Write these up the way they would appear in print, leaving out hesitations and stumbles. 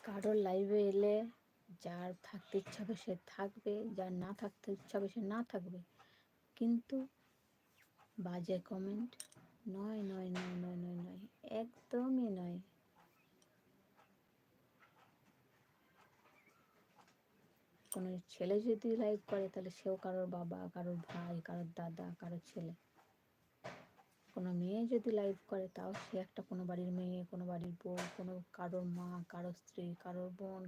কারোর লাইভে এলে যার থাকতে ইচ্ছা হবে সে থাকবে, যার না থাকতে ইচ্ছা হবে সে না থাকবে, কিন্তু বাজে কমেন্ট নয় নয় নয় নয় নয় নয়, একদমই নয়। কোনো ছেলে যদি লাইভ করে তাহলে সেও কারোর বাবা, কারোর ভাই, কারোর দাদা, কারোর ছেলে। কোনো মেয়ে যদি লাইভ করে তাও সে একটা কোনো বাড়ির মেয়ে, কোনো বাড়ির বউ, কোনো কারোর মা, কারোর স্ত্রী, কারোর বোন,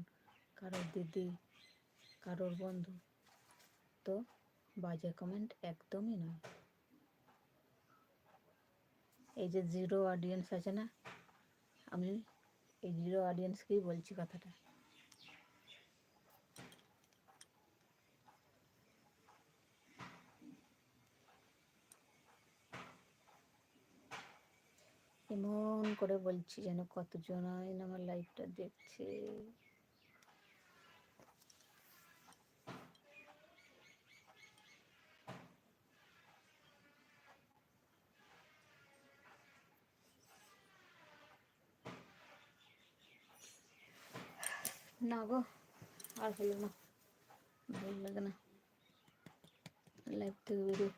কারোর দিদি, কারোর বন্ধু। তো বাজে কমেন্ট একদমই নয়। এই যে জিরো অডিয়েন্স আছে না, আমি এই জিরো অডিয়েন্সকেই বলছি কথাটা। এমন করে বলছি যেন কতজন আমার লাইভটা দেখছে। না গো, আর হলো না, ভালো লাগে না লাইভ থেকে বেরিয়ে।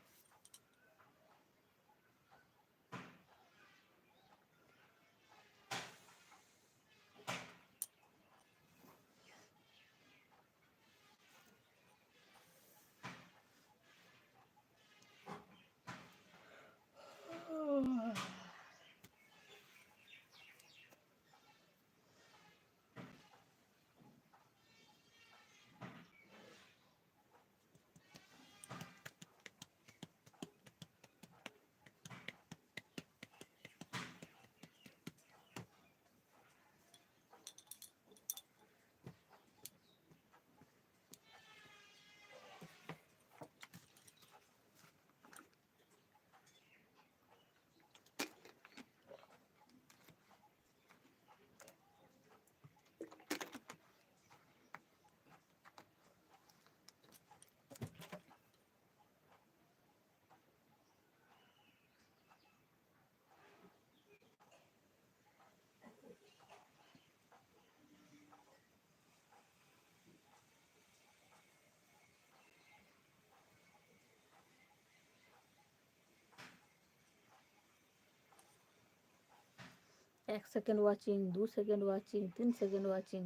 এক second watching, 2 second watching, 3 second watching.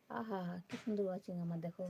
আহা কি সুন্দর ওয়াচিং আমার, দেখো।